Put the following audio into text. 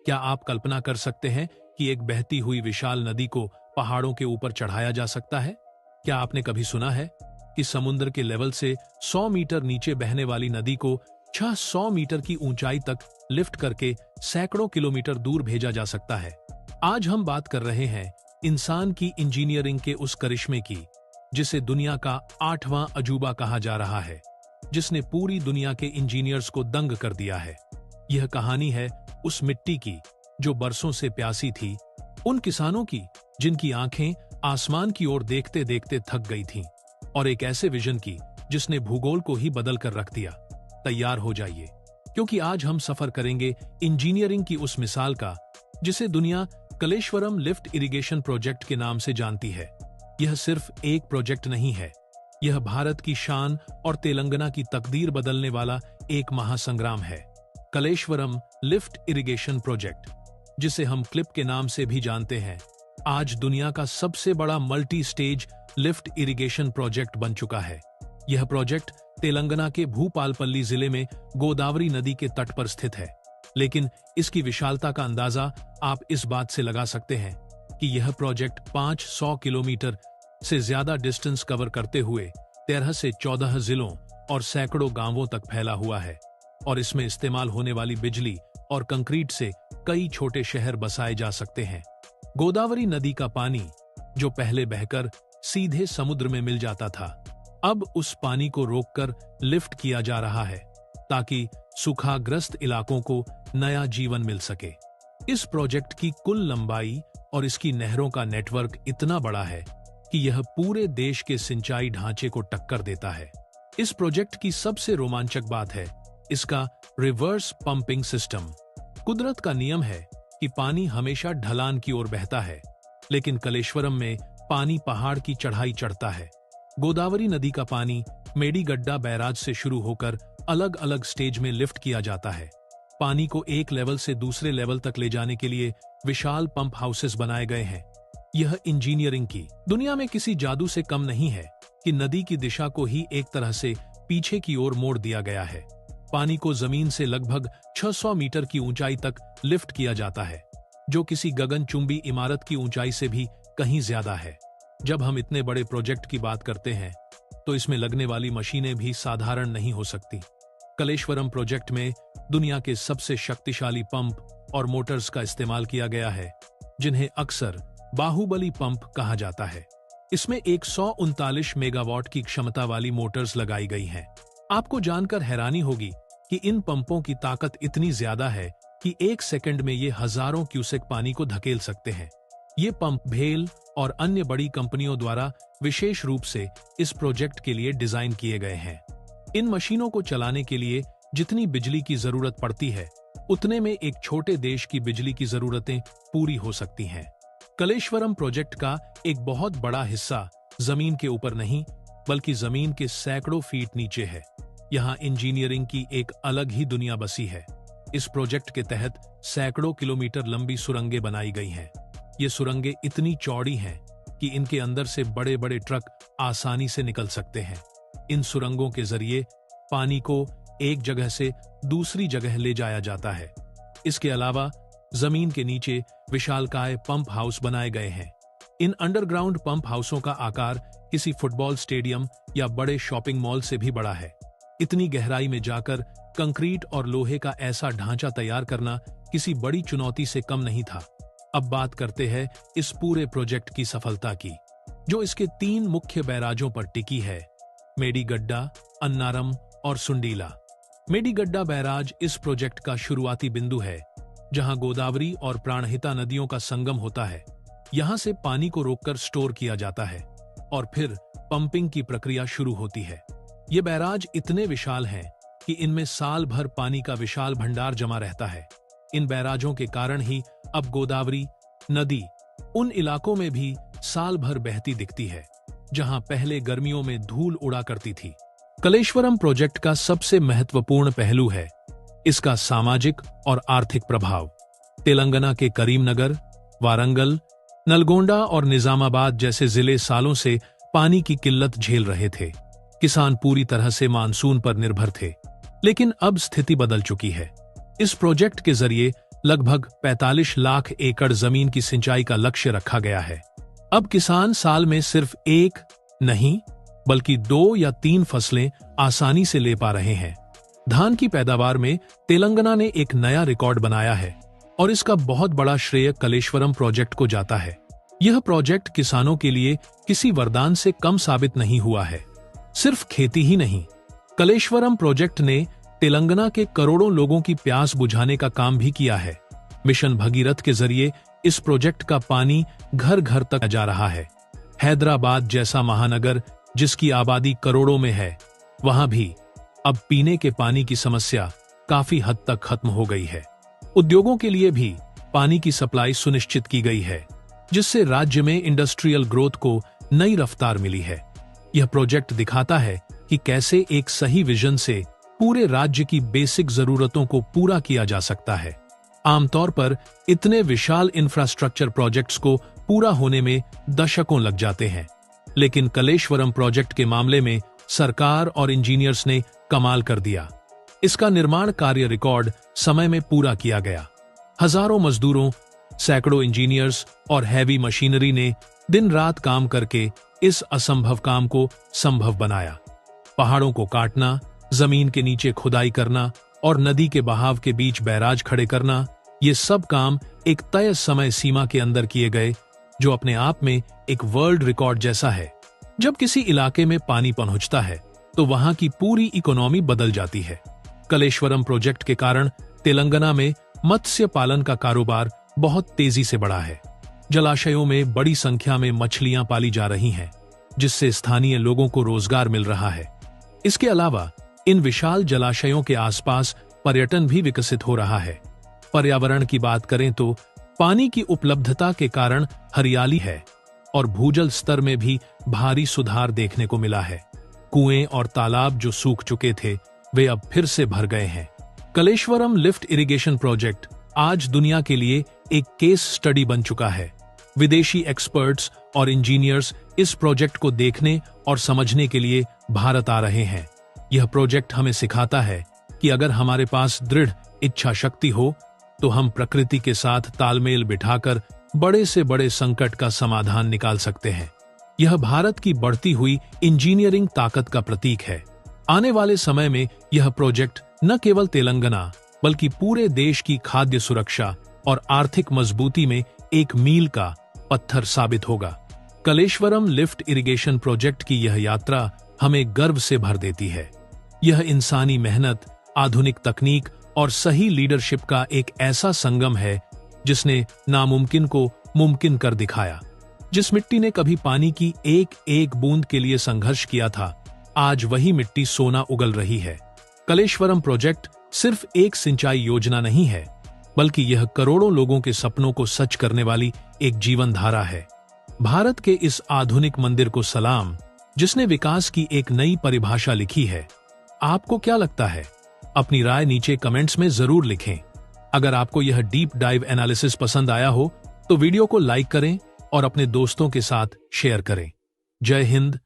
क्या आप कल्पना कर सकते हैं कि एक बहती हुई विशाल नदी को पहाड़ों के ऊपर चढ़ाया जा सकता है? क्या आपने कभी सुना है कि समुद्र के लेवल से 100 मीटर नीचे बहने वाली नदी को 600 मीटर की ऊंचाई तक लिफ्ट करके सैकड़ों किलोमीटर दूर भेजा जा सकता है? आज हम बात कर रहे हैं इंसान की इंजीनियरिंग के उस करिश्मे की, जिसे दुनिया का 8वां अजूबा कहा जा रहा है, जिसने पूरी दुनिया के इंजीनियर्स को दंग कर दिया है। यह कहानी है उस मिट्टी की जो बरसों से प्यासी थी, उन किसानों की जिनकी आंखें आसमान की ओर देखते देखते थक गई थीं, और एक ऐसे विजन की जिसने भूगोल को ही बदल कर रख दिया। तैयार हो जाइए, क्योंकि आज हम सफर करेंगे इंजीनियरिंग की उस मिसाल का जिसे दुनिया कलेश्वरम लिफ्ट इरिगेशन प्रोजेक्ट के नाम से जानती है। यह सिर्फ एक प्रोजेक्ट नहीं है, यह भारत की शान और तेलंगाना की तकदीर बदलने वाला एक महासंग्राम है। कलेश्वरम लिफ्ट इरिगेशन प्रोजेक्ट, जिसे हम क्लिप के नाम से भी जानते हैं, आज दुनिया का सबसे बड़ा multi stage lift irrigation project बन चुका है। यह प्रोजेक्ट तेलंगाना के भूपालपल्ली जिले में गोदावरी नदी के तट पर स्थित है, लेकिन इसकी विशालता का अंदाजा आप इस बात से लगा सकते हैं कि यह प्रोजेक्ट 500 किलोमीटर से ज्यादा डिस्टेंस कवर करते हुए 13 से 14 जिलों और सैकड़ों गांवों तक फैला हुआ है, और इसमें इस्तेमाल होने वाली बिजली और कंक्रीट से कई छोटे शहर बसाए जा सकते हैं। गोदावरी नदी का पानी, जो पहले बहकर सीधे समुद्र में मिल जाता था, अब उस पानी को रोककर लिफ्ट किया जा रहा है ताकि सूखाग्रस्त इलाकों को नया जीवन मिल सके। इस प्रोजेक्ट की कुल लंबाई और इसकी नहरों का नेटवर्क इतना बड़ा है कि यह पूरे देश के सिंचाई ढांचे को टक्कर देता है। इस प्रोजेक्ट की सबसे रोमांचक बात है इसका रिवर्स पंपिंग सिस्टम। कुदरत का नियम है कि पानी हमेशा ढलान की ओर बहता है, लेकिन कलेश्वरम में पानी पहाड़ की चढ़ाई चढ़ता है। गोदावरी नदी का पानी मेडीगड्डा बैराज से शुरू होकर अलग अलग स्टेज में लिफ्ट किया जाता है। पानी को एक लेवल से दूसरे लेवल तक ले जाने के लिए विशाल पंप हाउसेस बनाए गए हैं। यह इंजीनियरिंग की दुनिया में किसी जादू से कम नहीं है कि नदी की दिशा को ही एक तरह से पीछे की ओर मोड़ दिया गया है। पानी को जमीन से लगभग 600 मीटर की ऊंचाई तक लिफ्ट किया जाता है, जो किसी गगनचुंबी इमारत की ऊंचाई से भी कहीं ज्यादा है। जब हम इतने बड़े प्रोजेक्ट की बात करते हैं, तो इसमें लगने वाली मशीनें भी साधारण नहीं हो सकती। कलेश्वरम प्रोजेक्ट में दुनिया के सबसे शक्तिशाली पंप और मोटर्स का इस्तेमाल किया गया है, जिन्हें अक्सर बाहुबली पंप कहा जाता है। इसमें 139 मेगावाट की क्षमता वाली मोटर्स लगाई गई हैं। आपको जानकर हैरानी होगी कि इन पंपों की ताकत इतनी ज्यादा है कि एक सेकंड में ये हजारों क्यूसेक पानी को धकेल सकते हैं। ये पंप भेल और अन्य बड़ी कंपनियों द्वारा विशेष रूप से इस प्रोजेक्ट के लिए डिजाइन किए गए हैं। इन मशीनों को चलाने के लिए जितनी बिजली की जरूरत पड़ती है, उतने में एक छोटे देश की बिजली की जरूरतें पूरी हो सकती हैं। कलेश्वरम प्रोजेक्ट का एक बहुत बड़ा हिस्सा जमीन के ऊपर नहीं, बल्कि जमीन के सैकड़ों फीट नीचे है। यहाँ इंजीनियरिंग की एक अलग ही दुनिया बसी है। इस प्रोजेक्ट के तहत सैकड़ों किलोमीटर लंबी सुरंगें बनाई गई हैं। ये सुरंगें इतनी चौड़ी हैं कि इनके अंदर से बड़े बड़े ट्रक आसानी से निकल सकते हैं। इन सुरंगों के जरिए पानी को एक जगह से दूसरी जगह ले जाया जाता है। इसके अलावा जमीन के नीचे विशालकाय पंप हाउस बनाए गए हैं। इन अंडरग्राउंड पंप हाउसों का आकार किसी फुटबॉल स्टेडियम या बड़े शॉपिंग मॉल से भी बड़ा है। इतनी गहराई में जाकर कंक्रीट और लोहे का ऐसा ढांचा तैयार करना किसी बड़ी चुनौती से कम नहीं था। अब बात करते हैं इस पूरे प्रोजेक्ट की सफलता की, जो इसके 3 मुख्य बैराजों पर टिकी है: मेडीगड्डा, अन्नारम और सुंडीला। मेडीगड्डा बैराज इस प्रोजेक्ट का शुरुआती बिंदु है, जहां गोदावरी और प्राणहिता नदियों का संगम होता है। यहां से पानी को रोककर स्टोर किया जाता है और फिर पंपिंग की प्रक्रिया शुरू होती है। ये बैराज इतने विशाल हैं कि इनमें साल भर पानी का विशाल भंडार जमा रहता है। इन बैराजों के कारण ही अब गोदावरी नदी उन इलाकों में भी साल भर बहती दिखती है, जहां पहले गर्मियों में धूल उड़ा करती थी। कलेश्वरम प्रोजेक्ट का सबसे महत्वपूर्ण पहलू है इसका सामाजिक और आर्थिक प्रभाव। तेलंगाना के करीमनगर, वारंगल, नलगोंडा और निजामाबाद जैसे जिले सालों से पानी की किल्लत झेल रहे थे। किसान पूरी तरह से मानसून पर निर्भर थे, लेकिन अब स्थिति बदल चुकी है। इस प्रोजेक्ट के जरिए लगभग 45 लाख एकड़ जमीन की सिंचाई का लक्ष्य रखा गया है। अब किसान साल में सिर्फ एक नहीं बल्कि 2 या 3 फसलें आसानी से ले पा रहे हैं। धान की पैदावार में तेलंगाना ने एक नया रिकॉर्ड बनाया है और इसका बहुत बड़ा श्रेय कलेश्वरम प्रोजेक्ट को जाता है। यह प्रोजेक्ट किसानों के लिए किसी वरदान से कम साबित नहीं हुआ है। सिर्फ खेती ही नहीं, कलेश्वरम प्रोजेक्ट ने तेलंगाना के करोड़ों लोगों की प्यास बुझाने का काम भी किया है। मिशन भगीरथ के जरिए इस प्रोजेक्ट का पानी घर घर तक जा रहा है। हैदराबाद जैसा महानगर जिसकी आबादी करोड़ों में है, वहां भी अब पीने के पानी की समस्या काफी हद तक खत्म हो गई है। उद्योगों के लिए भी पानी की सप्लाई सुनिश्चित की गई है, जिससे राज्य में इंडस्ट्रियल ग्रोथ को नई रफ्तार मिली है। यह प्रोजेक्ट दिखाता है कि कैसे एक सही विजन से पूरे राज्य की बेसिक जरूरतों को पूरा किया जा सकता है। आमतौर पर इतने विशाल इंफ्रास्ट्रक्चर प्रोजेक्ट्स को पूरा होने में दशकों लग जाते हैं, लेकिन कलेश्वरम प्रोजेक्ट के मामले में सरकार और इंजीनियर्स ने कमाल कर दिया। इसका निर्माण कार्य रिकॉर्ड समय में पूरा किया गया। हजारों मजदूरों, सैकड़ों इंजीनियर्स और हैवी मशीनरी ने दिन रात काम करके इस असंभव काम को संभव बनाया। पहाड़ों को काटना, जमीन के नीचे खुदाई करना और नदी के बहाव के बीच बैराज खड़े करना, ये सब काम एक तय समय सीमा के अंदर किए गए, जो अपने आप में एक वर्ल्ड रिकॉर्ड जैसा है। जब किसी इलाके में पानी पहुंचता है तो वहां की पूरी इकोनॉमी बदल जाती है। कलेश्वरम प्रोजेक्ट के कारण तेलंगाना में मत्स्य पालन का कारोबार बहुत तेजी से बढ़ा है। जलाशयों में बड़ी संख्या में मछलियां पाली जा रही हैं, जिससे स्थानीय लोगों को रोजगार मिल रहा है। इसके अलावा इन विशाल जलाशयों के आसपास पर्यटन भी विकसित हो रहा है। पर्यावरण की बात करें तो पानी की उपलब्धता के कारण हरियाली है और भूजल स्तर में भी भारी सुधार देखने को मिला है। कुएं और तालाब जो सूख चुके थे, वे अब फिर से भर गए हैं। कलेश्वरम लिफ्ट इरिगेशन प्रोजेक्ट आज दुनिया के लिए एक केस स्टडी बन चुका है। विदेशी एक्सपर्ट्स और इंजीनियर्स इस प्रोजेक्ट को देखने और समझने के लिए भारत आ रहे हैं। यह प्रोजेक्ट हमें सिखाता है कि अगर हमारे पास दृढ़ इच्छा शक्ति हो तो हम प्रकृति के साथ तालमेल बिठाकर बड़े से बड़े संकट का समाधान निकाल सकते हैं। यह भारत की बढ़ती हुई इंजीनियरिंग ताकत का प्रतीक है। आने वाले समय में यह प्रोजेक्ट न केवल तेलंगाना बल्कि पूरे देश की खाद्य सुरक्षा और आर्थिक मजबूती में एक मील का पत्थर साबित होगा। कलेश्वरम लिफ्ट इरिगेशन प्रोजेक्ट की यह यात्रा हमें गर्व से भर देती है। यह इंसानी मेहनत, आधुनिक तकनीक और सही लीडरशिप का एक ऐसा संगम है जिसने नामुमकिन को मुमकिन कर दिखाया। जिस मिट्टी ने कभी पानी की एक एक बूंद के लिए संघर्ष किया था, आज वही मिट्टी सोना उगल रही है। कलेश्वरम प्रोजेक्ट सिर्फ एक सिंचाई योजना नहीं है, बल्कि यह करोड़ों लोगों के सपनों को सच करने वाली एक जीवन धारा है। भारत के इस आधुनिक मंदिर को सलाम, जिसने विकास की एक नई परिभाषा लिखी है। आपको क्या लगता है? अपनी राय नीचे कमेंट्स में जरूर लिखें। अगर आपको यह डीप डाइव एनालिसिस पसंद आया हो तो वीडियो को लाइक करें और अपने दोस्तों के साथ शेयर करें। जय हिंद,